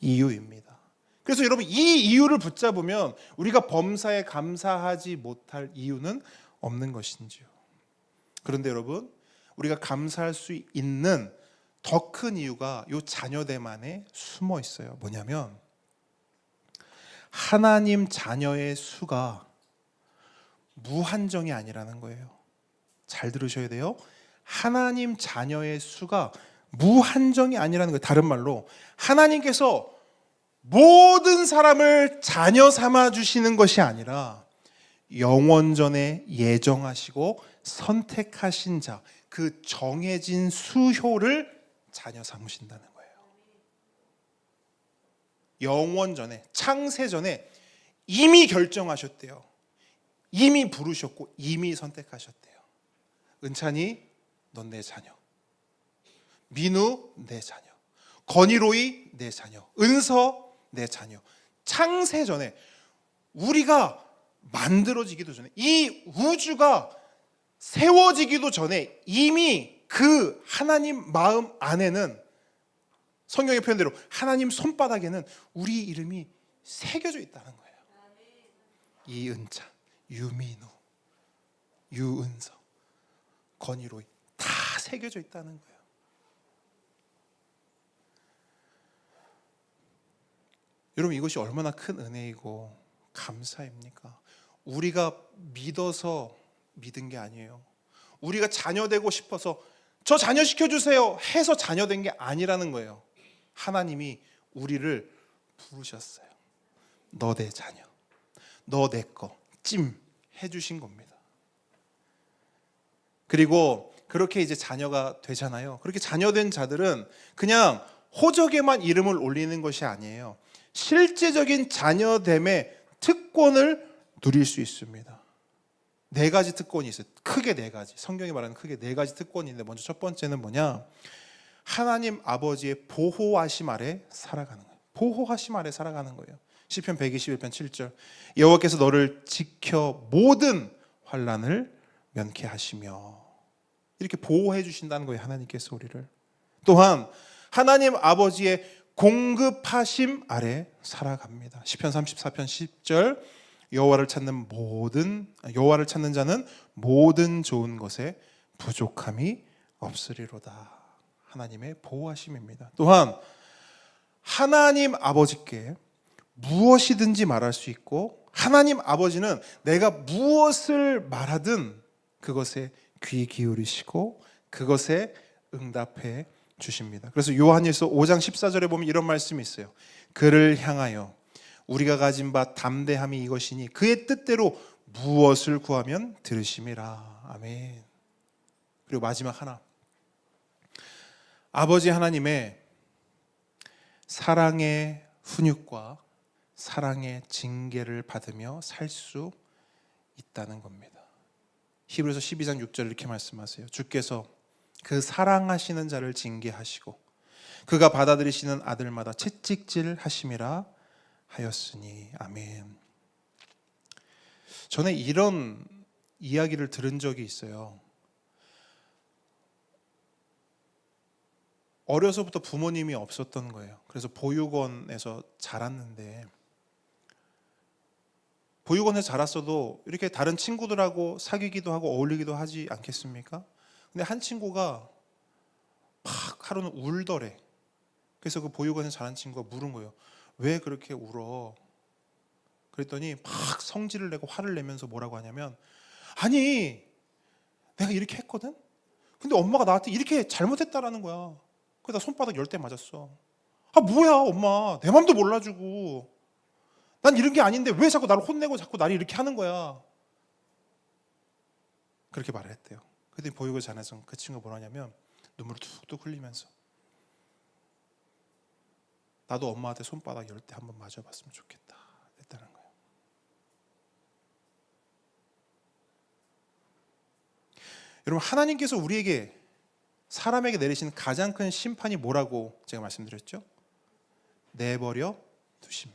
이유입니다. 그래서 여러분, 이 이유를 붙잡으면 우리가 범사에 감사하지 못할 이유는 없는 것인지요. 그런데 여러분, 우리가 감사할 수 있는 더 큰 이유가 요 자녀됨 안에 숨어 있어요. 뭐냐면 하나님 자녀의 수가 무한정이 아니라는 거예요. 잘 들으셔야 돼요. 하나님 자녀의 수가 무한정이 아니라는 거예요. 다른 말로 하나님께서 모든 사람을 자녀 삼아 주시는 것이 아니라 영원전에 예정하시고 선택하신 자, 그 정해진 수효를 자녀 삼으신다는 거예요. 영원전에, 창세전에 이미 결정하셨대요. 이미 부르셨고 이미 선택하셨대요. 은찬이, 넌 내 자녀. 민우, 내 자녀. 건희로이, 내 자녀. 은서, 내 자녀. 창세전에, 우리가 만들어지기도 전에, 이 우주가 세워지기도 전에 이미 그 하나님 마음 안에는, 성경의 표현대로 하나님 손바닥에는 우리 이름이 새겨져 있다는 거예요. 이은찬, 유민우, 유은서, 건희로이 다 새겨져 있다는 거예요. 여러분, 이것이 얼마나 큰 은혜이고 감사입니까? 우리가 믿어서 믿은 게 아니에요. 우리가 자녀 되고 싶어서 저 자녀 시켜주세요 해서 자녀 된 게 아니라는 거예요. 하나님이 우리를 부르셨어요. 너 내 자녀, 너 내 거 찜 해주신 겁니다. 그리고 그렇게 이제 자녀가 되잖아요. 그렇게 자녀된 자들은 그냥 호적에만 이름을 올리는 것이 아니에요. 실제적인 자녀됨의 특권을 누릴 수 있습니다. 4가지 특권이 있어요. 크게 4가지. 성경이 말하는 크게 4가지 특권이 있는데, 먼저 첫 번째는 뭐냐? 하나님 아버지의 보호하심 아래 살아가는 거예요. 보호하심 아래 살아가는 거예요. 시편 121편 7절, 여호와께서 너를 지켜 모든 환난을 면케 하시며, 이렇게 보호해 주신다는 거예요. 하나님께서 우리를. 또한 하나님 아버지의 공급하심 아래 살아갑니다. 시편 34편 10절, 여호와를 찾는 자는 모든 좋은 것에 부족함이 없으리로다. 하나님의 보호하심입니다. 또한 하나님 아버지께 무엇이든지 말할 수 있고, 하나님 아버지는 내가 무엇을 말하든 그것에 귀 기울이시고 그것에 응답해 주십니다. 그래서 요한일서 5장 14절에 보면 이런 말씀이 있어요. 그를 향하여 우리가 가진 바 담대함이 이것이니 그의 뜻대로 무엇을 구하면 들으심이라. 아멘. 그리고 마지막 하나, 아버지 하나님의 사랑의 훈육과 사랑의 징계를 받으며 살 수 있다는 겁니다. 히브리서 12장 6절 이렇게 말씀하세요. 주께서 그 사랑하시는 자를 징계하시고 그가 받아들이시는 아들마다 채찍질 하심이라 하였으니. 아멘. 전에 이런 이야기를 들은 적이 있어요. 어려서부터 부모님이 없었던 거예요. 그래서 보육원에서 자랐는데, 보육원에서 자랐어도 이렇게 다른 친구들하고 사귀기도 하고 어울리기도 하지 않겠습니까? 근데 한 친구가 막 하루는 울더래. 그래서 그 보육원에서 자란 친구가 물은 거예요. 왜 그렇게 울어? 그랬더니 막 성질을 내고 화를 내면서 뭐라고 하냐면, 아니 내가 이렇게 했거든? 근데 엄마가 나한테 이렇게 잘못했다라는 거야. 그래서 나 손바닥 10대 맞았어. 아 뭐야 엄마, 내 맘도 몰라주고 난 이런 게 아닌데 왜 자꾸 나를 혼내고 자꾸 나를 이렇게 하는 거야. 그렇게 말을 했대요. 그랬더니 보육원 자녀에서 그 친구가 뭐라냐면 눈물을 툭툭 흘리면서, 나도 엄마한테 손바닥 10대 한번 맞아봤으면 좋겠다 했다는 거예요. 여러분, 하나님께서 우리에게, 사람에게 내리시는 가장 큰 심판이 뭐라고 제가 말씀드렸죠? 내버려 두심.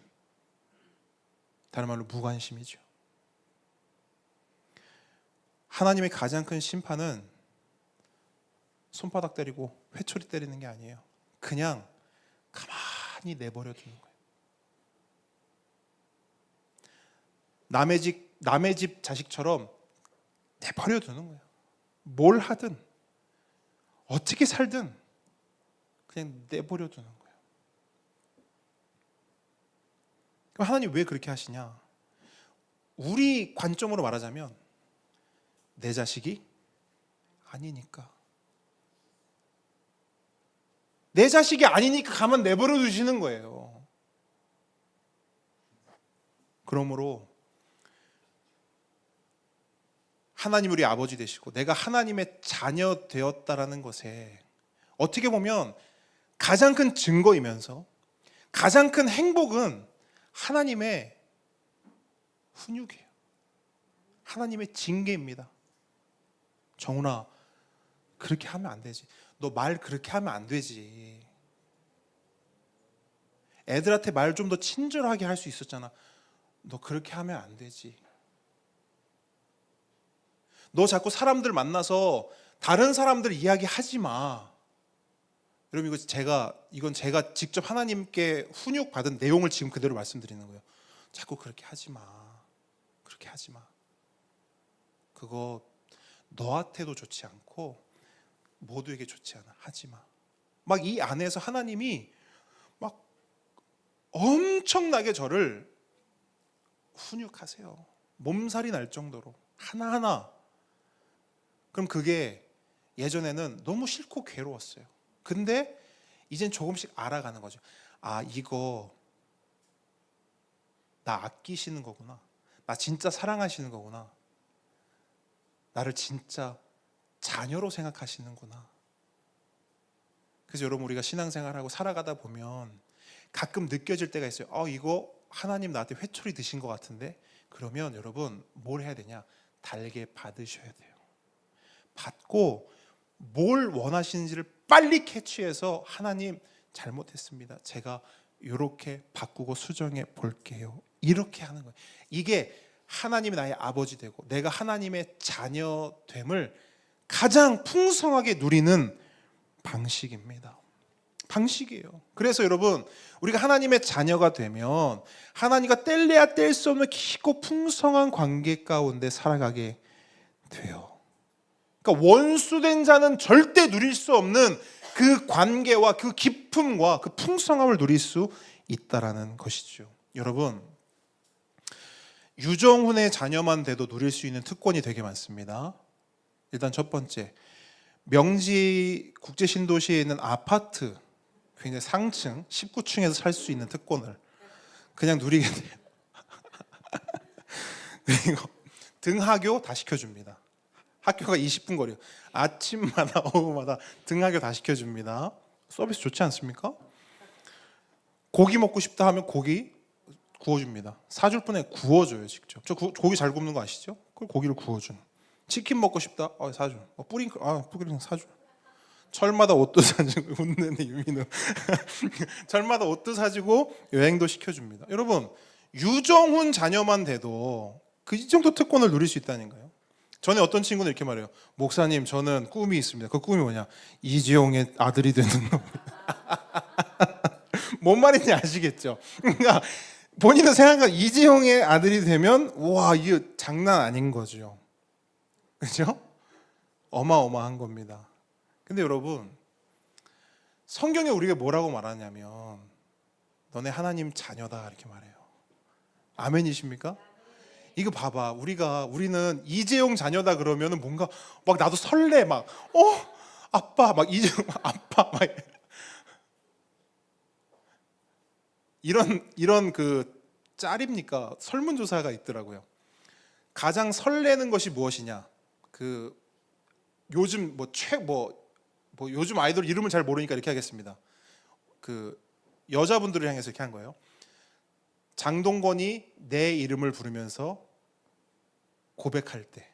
다른 말로 무관심이죠. 하나님의 가장 큰 심판은 손바닥 때리고 회초리 때리는 게 아니에요. 그냥 가만히 내버려 두는 거예요. 남의 집 자식처럼 내버려 두는 거예요. 뭘 하든 어떻게 살든 그냥 내버려 두는 거예요. 그럼 하나님 왜 그렇게 하시냐? 우리 관점으로 말하자면 내 자식이 아니니까. 내 자식이 아니니까 가만 내버려 두시는 거예요. 그러므로 하나님 우리 아버지 되시고 내가 하나님의 자녀 되었다라는 것에 어떻게 보면 가장 큰 증거이면서 가장 큰 행복은 하나님의 훈육이에요. 하나님의 징계입니다. 정훈아, 그렇게 하면 안 되지. 너 말 그렇게 하면 안 되지. 애들한테 말 좀 더 친절하게 할 수 있었잖아. 너 그렇게 하면 안 되지. 너 자꾸 사람들 만나서 다른 사람들 이야기하지 마. 여러분 이건 제가 직접 하나님께 훈육 받은 내용을 지금 그대로 말씀드리는 거예요. 자꾸 그렇게 하지 마. 그렇게 하지 마. 그거 너한테도 좋지 않고 모두에게 좋지 않아. 하지 마. 막 이 안에서 하나님이 막 엄청나게 저를 훈육하세요. 몸살이 날 정도로 하나하나. 그럼 그게 예전에는 너무 싫고 괴로웠어요. 근데 이젠 조금씩 알아가는 거죠. 아, 이거 나 아끼시는 거구나. 나 진짜 사랑하시는 거구나. 나를 진짜 자녀로 생각하시는구나. 그래서 여러분 우리가 신앙생활하고 살아가다 보면 가끔 느껴질 때가 있어요. 이거 하나님 나한테 회초리 드신 것 같은데. 그러면 여러분 뭘 해야 되냐? 달게 받으셔야 돼요. 받고 뭘 원하시는지를 빨리 캐치해서 하나님 잘못했습니다. 제가 이렇게 바꾸고 수정해 볼게요. 이렇게 하는 거예요. 이게 하나님이 나의 아버지 되고 내가 하나님의 자녀됨을 가장 풍성하게 누리는 방식입니다. 방식이에요. 그래서 여러분 우리가 하나님의 자녀가 되면 하나님과 뗄래야 뗄 수 없는 깊고 풍성한 관계 가운데 살아가게 돼요. 그러니까 원수된 자는 절대 누릴 수 없는 그 관계와 그 깊음과 그 풍성함을 누릴 수 있다라는 것이죠. 여러분 유정훈의 자녀만 돼도 누릴 수 있는 특권이 되게 많습니다. 일단 첫 번째, 명지 국제신도시에 있는 아파트 굉장히 상층 19층에서 살 수 있는 특권을 그냥 누리게 돼요. 그리고 등하교 다 시켜줍니다. 학교가 20분 거리요. 아침마다 오후마다 등하교 다 시켜줍니다. 서비스 좋지 않습니까? 고기 먹고 싶다 하면 고기 구워줍니다. 사줄 분에 구워줘요. 직접. 저 고기 잘 굽는 거 아시죠? 그걸 고기를 구워준. 치킨 먹고 싶다? 사줘. 뿌링클 사줘. 철마다 옷도 사주고 웃는 유민우. 철마다 옷도 사주고 여행도 시켜줍니다. 여러분 유정훈 자녀만 돼도 그 정도 특권을 누릴 수 있다는 거예요. 전에 어떤 친구는 이렇게 말해요. 목사님 저는 꿈이 있습니다. 그 꿈이 뭐냐? 이재용의 아들이 되는 겁니다. 뭔 말인지 아시겠죠? 그러니까 본인은 생각한 이재용의 아들이 되면 와 이거 장난 아닌 거죠. 그렇죠? 어마어마한 겁니다. 근데 여러분 성경에 우리가 뭐라고 말하냐면 너네 하나님 자녀다 이렇게 말해요. 아멘이십니까? 이거 봐봐. 우리는 이재용 자녀다 그러면은 뭔가 막 나도 설레 막 아빠 막 이재용 아빠 막 이런 그 짤입니까? 설문조사가 있더라고요. 가장 설레는 것이 무엇이냐? 그 요즘 요즘 아이돌 이름을 잘 모르니까 이렇게 하겠습니다. 그 여자분들을 향해서 이렇게 한 거예요. 장동건이 내 이름을 부르면서 고백할 때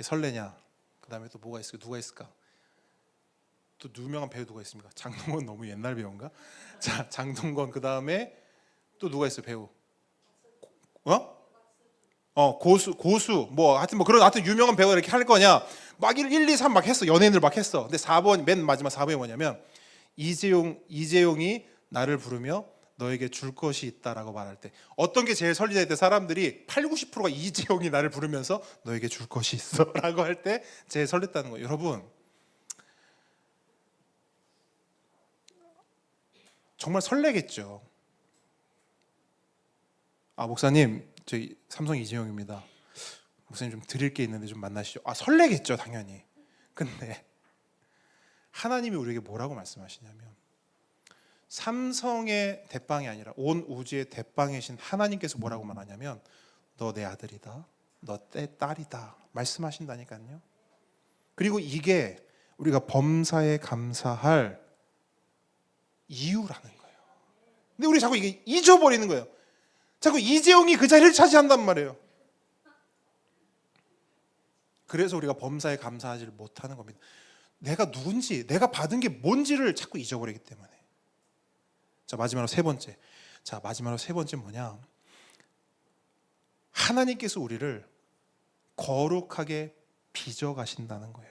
설레냐? 그다음에 또 뭐가 있을까? 누가 있을까? 또 유명한 배우 누가 있습니까? 장동건 너무 옛날 배우인가? 자, 장동건 그다음에 또 누가 있어요? 배우. 고수 뭐 하여튼 유명한 배우가 이렇게 할 거냐? 막 1, 2, 3 막 했어. 연예인들 막 했어. 근데 4번 맨 마지막 4번이 뭐냐면 이재용이 나를 부르며 너에게 줄 것이 있다라고 말할 때 어떤 게 제일 설레할 때 사람들이 80-90%가 이재용이 나를 부르면서 너에게 줄 것이 있어라고 할 때 제일 설렜다는 거예요. 여러분 정말 설레겠죠. 목사님, 저희 삼성 이재용입니다. 목사님 좀 드릴 게 있는데 좀 만나시죠. 설레겠죠, 당연히. 근데 하나님이 우리에게 뭐라고 말씀하시냐면, 삼성의 대빵이 아니라 온 우주의 대빵이신 하나님께서 뭐라고 말하냐면, 너 내 아들이다, 너 내 딸이다 말씀하신다니까요. 그리고 이게 우리가 범사에 감사할 이유라는 거예요. 근데 우리 자꾸 이게 잊어버리는 거예요. 자꾸 이재용이 그 자리를 차지한단 말이에요. 그래서 우리가 범사에 감사하지를 못하는 겁니다. 내가 누군지, 내가 받은 게 뭔지를 자꾸 잊어버리기 때문에. 자, 마지막으로 세 번째. 뭐냐? 하나님께서 우리를 거룩하게 빚어 가신다는 거예요.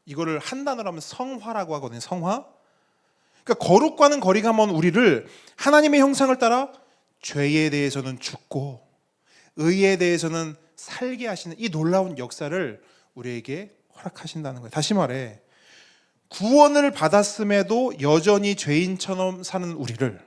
이거를 한 단어로 하면 성화라고 하거든요. 성화. 그러니까 거룩과는 거리가 먼 우리를 하나님의 형상을 따라 죄에 대해서는 죽고 의에 대해서는 살게 하시는 이 놀라운 역사를 우리에게 허락하신다는 거예요. 다시 말해, 구원을 받았음에도 여전히 죄인처럼 사는 우리를,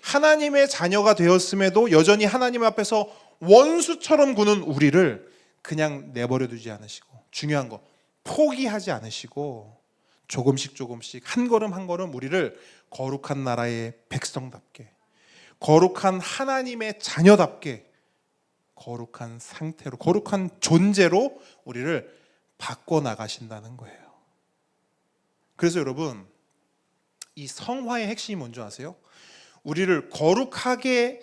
하나님의 자녀가 되었음에도 여전히 하나님 앞에서 원수처럼 구는 우리를 그냥 내버려 두지 않으시고, 중요한 거 포기하지 않으시고 조금씩 한 걸음 한 걸음 우리를 거룩한 나라의 백성답게, 거룩한 하나님의 자녀답게, 거룩한 상태로, 거룩한 존재로 우리를 바꿔 나가신다는 거예요. 그래서 여러분, 이 성화의 핵심이 뭔지 아세요? 우리를 거룩하게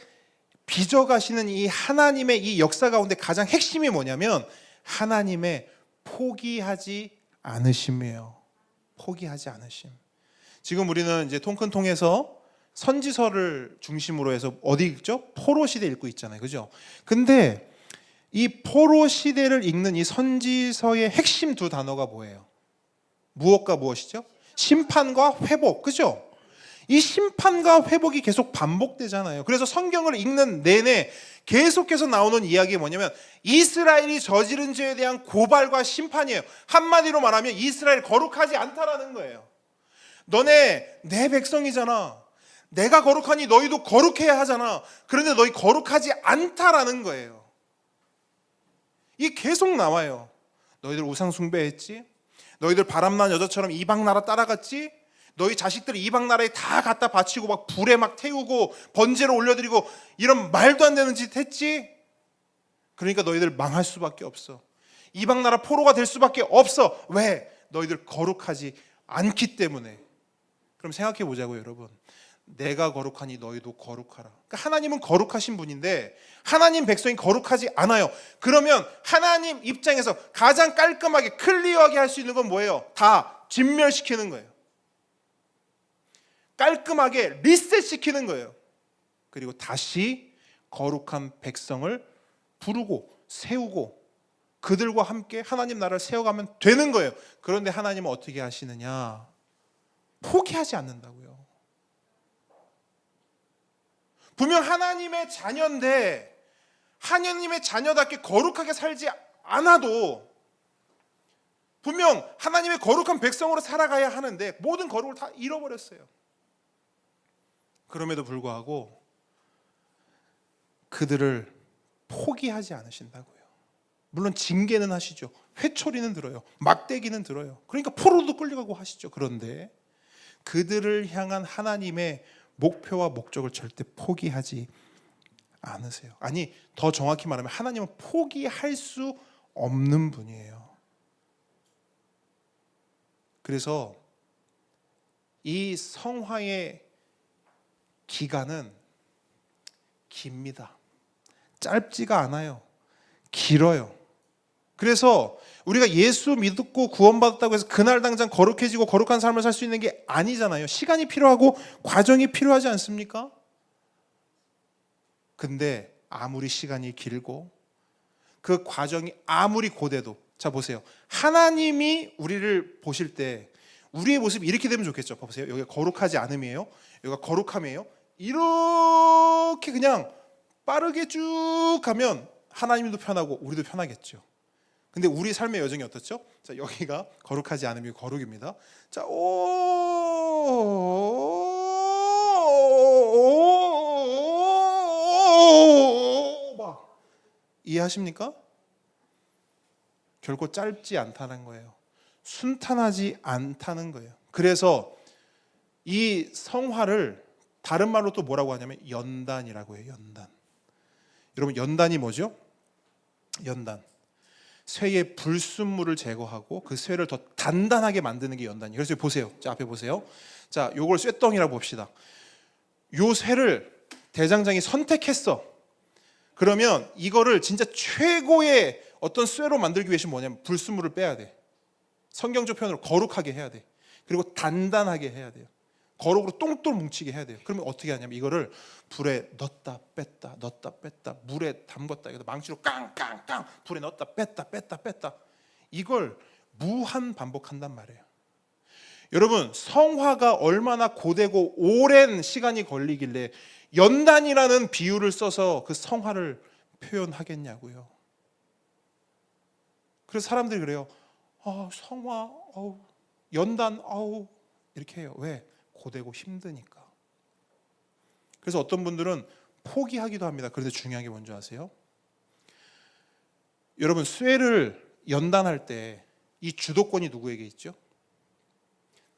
빚어가시는 이 하나님의 이 역사 가운데 가장 핵심이 뭐냐면 하나님의 포기하지 않으심이에요. 포기하지 않으심. 지금 우리는 이제 통큰통에서 선지서를 중심으로 해서 어디 읽죠? 포로 시대 읽고 있잖아요. 그죠? 근데 이 포로 시대를 읽는 이 선지서의 핵심 두 단어가 뭐예요? 무엇과 무엇이죠? 심판과 회복. 그죠? 이 심판과 회복이 계속 반복되잖아요. 그래서 성경을 읽는 내내 계속해서 나오는 이야기가 뭐냐면 이스라엘이 저지른 죄에 대한 고발과 심판이에요. 한마디로 말하면 이스라엘 거룩하지 않다라는 거예요. 너네 내 백성이잖아. 내가 거룩하니 너희도 거룩해야 하잖아. 그런데 너희 거룩하지 않다라는 거예요. 이게 계속 나와요. 너희들 우상 숭배했지? 너희들 바람난 여자처럼 이방 나라 따라갔지? 너희 자식들을 이방 나라에 다 갖다 바치고 막 불에 막 태우고 번제로 올려드리고 이런 말도 안 되는 짓 했지? 그러니까 너희들 망할 수밖에 없어. 이방 나라 포로가 될 수밖에 없어. 왜? 너희들 거룩하지 않기 때문에. 그럼 생각해 보자고요, 여러분. 내가 거룩하니 너희도 거룩하라. 그러니까 하나님은 거룩하신 분인데 하나님 백성이 거룩하지 않아요. 그러면 하나님 입장에서 가장 깔끔하게 클리어하게 할 수 있는 건 뭐예요? 다 진멸시키는 거예요. 깔끔하게 리셋시키는 거예요. 그리고 다시 거룩한 백성을 부르고 세우고 그들과 함께 하나님 나라를 세워가면 되는 거예요. 그런데 하나님은 어떻게 하시느냐? 포기하지 않는다고요. 분명 하나님의 자녀인데 하나님의 자녀답게 거룩하게 살지 않아도 분명 하나님의 거룩한 백성으로 살아가야 하는데 모든 거룩을 다 잃어버렸어요. 그럼에도 불구하고 그들을 포기하지 않으신다고요. 물론 징계는 하시죠. 회초리는 들어요. 막대기는 들어요. 그러니까 포로도 끌려가고 하시죠. 그런데 그들을 향한 하나님의 목표와 목적을 절대 포기하지 않으세요. 아니, 더 정확히 말하면 하나님은 포기할 수 없는 분이에요. 그래서 이 성화의 기간은 깁니다. 짧지가 않아요. 길어요. 그래서 우리가 예수 믿고 구원받았다고 해서 그날 당장 거룩해지고 거룩한 삶을 살 수 있는 게 아니잖아요. 시간이 필요하고 과정이 필요하지 않습니까? 근데 아무리 시간이 길고 그 과정이 아무리 고돼도, 자 보세요. 하나님이 우리를 보실 때 우리의 모습이 이렇게 되면 좋겠죠. 보세요. 여기가 거룩하지 않음이에요. 여기가 거룩함이에요. 이렇게 그냥 빠르게 쭉 가면 하나님도 편하고 우리도 편하겠죠. 근데 우리 삶의 여정이 어떻죠? 자, 여기가 거룩하지 않음이 거룩입니다. 자, 이해하십니까? 결코 짧지 않다는 거예요. 순탄하지 않다는 거예요. 그래서 이 성화를 다른 말로 또 뭐라고 하냐면 연단이라고 해요. 연단. 여러분 연단이 뭐죠? 연단. 쇠의 불순물을 제거하고 그 쇠를 더 단단하게 만드는 게 연단이에요. 그래서 보세요. 자, 앞에 보세요. 자, 요걸 쇠덩이라고 봅시다. 요 쇠를 대장장이 선택했어. 그러면 이거를 진짜 최고의 어떤 쇠로 만들기 위해서는 뭐냐면 불순물을 빼야 돼. 성경적 표현으로 거룩하게 해야 돼. 그리고 단단하게 해야 돼요. 거룩으로 똥똥 뭉치게 해야 돼요. 그러면 어떻게 하냐면 이거를 불에 넣었다 뺐다 넣었다 뺐다 물에 담궜다 이거 망치로 깡깡깡 불에 넣었다 뺐다 이걸 무한 반복한단 말이에요. 여러분 성화가 얼마나 고되고 오랜 시간이 걸리길래 연단이라는 비유를 써서 그 성화를 표현하겠냐고요. 그래서 사람들이 그래요. 성화, 연단, 이렇게 해요. 왜? 고되고 힘드니까. 그래서 어떤 분들은 포기하기도 합니다. 그런데 중요한 게 뭔지 아세요? 여러분 쇠를 연단할 때 이 주도권이 누구에게 있죠?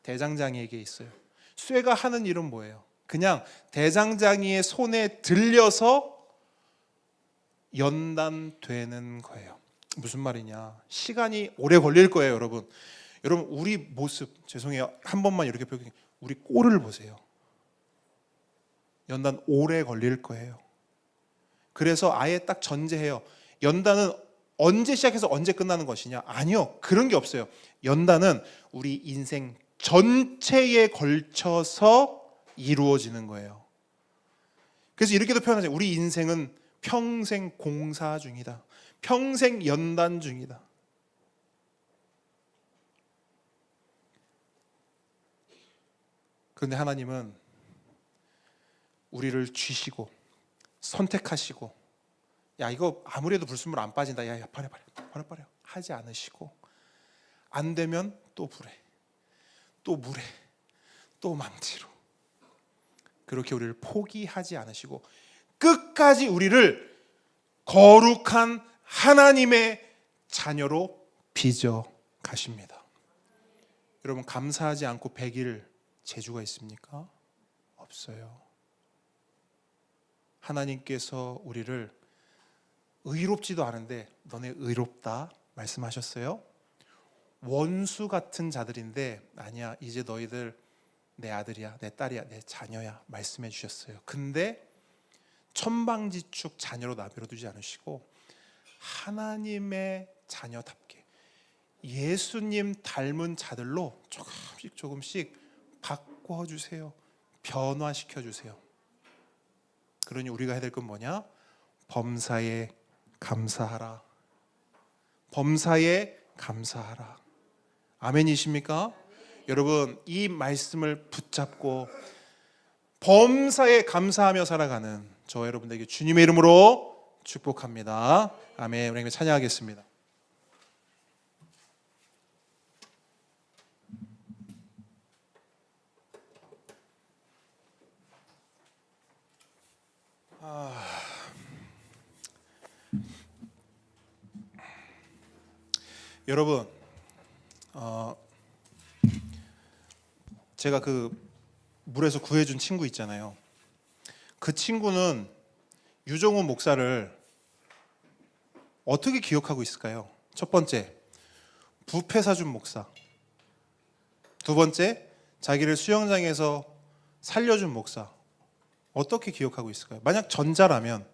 대장장이에게 있어요. 쇠가 하는 일은 뭐예요? 그냥 대장장이의 손에 들려서 연단되는 거예요. 무슨 말이냐? 시간이 오래 걸릴 거예요, 여러분. 여러분 우리 모습 죄송해요. 한 번만 이렇게 표현. 우리 꼴을 보세요. 연단 오래 걸릴 거예요. 그래서 아예 딱 전제해요. 연단은 언제 시작해서 언제 끝나는 것이냐? 아니요. 그런 게 없어요. 연단은 우리 인생 전체에 걸쳐서 이루어지는 거예요. 그래서 이렇게도 표현하죠. 우리 인생은 평생 공사 중이다. 평생 연단 중이다. 그런데 하나님은 우리를 쥐시고 선택하시고 야 이거 아무리 해도 불순물 안 빠진다. 야 버려 하지 않으시고 안 되면 또 불에 또 물에 또 망치로 그렇게 우리를 포기하지 않으시고 끝까지 우리를 거룩한 하나님의 자녀로 빚어 가십니다. 여러분 감사하지 않고 배길 재주가 있습니까? 없어요. 하나님께서 우리를 의롭지도 않은데 너네 의롭다 말씀하셨어요. 원수 같은 자들인데 아니야 이제 너희들 내 아들이야 내 딸이야 내 자녀야 말씀해 주셨어요. 근데 천방지축 자녀로 나버려두지 않으시고 하나님의 자녀답게 예수님 닮은 자들로 조금씩 바꿔주세요. 변화시켜주세요. 그러니 우리가 해야 될 건 뭐냐? 범사에 감사하라. 범사에 감사하라. 아멘이십니까? 여러분 이 말씀을 붙잡고 범사에 감사하며 살아가는 저 여러분들에게 주님의 이름으로 축복합니다. 아멘. 우리 찬양하겠습니다. 여러분 제가 그 물에서 구해준 친구 있잖아요. 그 친구는 유정훈 목사를 어떻게 기억하고 있을까요? 첫 번째, 부패 사준 목사. 두 번째, 자기를 수영장에서 살려준 목사. 어떻게 기억하고 있을까요? 만약 전자라면,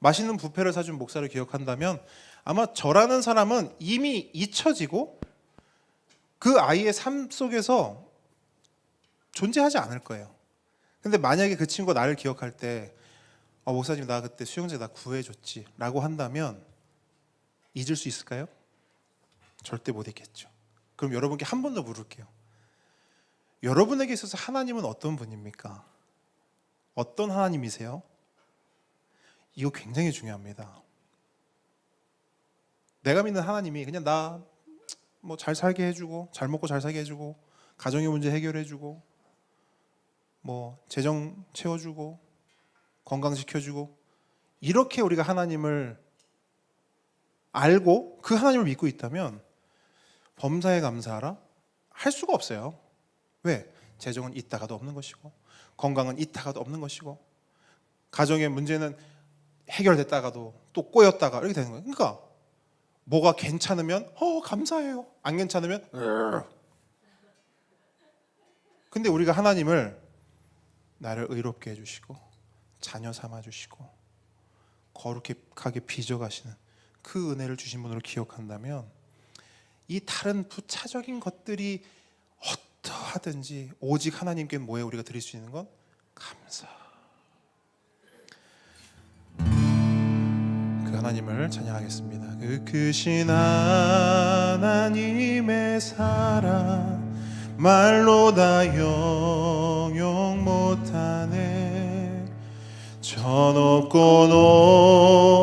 맛있는 부패를 사준 목사를 기억한다면 아마 저라는 사람은 이미 잊혀지고 그 아이의 삶 속에서 존재하지 않을 거예요. 근데 만약에 그 친구가 나를 기억할 때 목사님 나 그때 수영장에 나 구해줬지 라고 한다면 잊을 수 있을까요? 절대 못 잊겠죠. 그럼 여러분께 한 번 더 물을게요. 여러분에게 있어서 하나님은 어떤 분입니까? 어떤 하나님이세요? 이거 굉장히 중요합니다. 내가 믿는 하나님이 그냥 나 뭐 잘 살게 해주고 잘 먹고 잘 살게 해주고 가정의 문제 해결해주고 뭐 재정 채워주고 건강시켜주고 이렇게 우리가 하나님을 알고 그 하나님을 믿고 있다면 범사에 감사하라 할 수가 없어요. 왜? 재정은 있다가도 없는 것이고 건강은 있다가도 없는 것이고 가정의 문제는 해결됐다가도 또 꼬였다가 이렇게 되는 거예요. 그러니까 뭐가 괜찮으면 감사해요. 안 괜찮으면 근데 우리가 하나님을 나를 의롭게 해주시고 자녀 삼아주시고 거룩하게 빚어가시는 그 은혜를 주신 분으로 기억한다면 이 다른 부차적인 것들이 어떠하든지 오직 하나님께 뭐에 우리가 드릴 수 있는 건 감사. 그 하나님을 찬양하겠습니다. 그 크신 하나님의 사랑 말로 다 영용 못하네. 저 높고 높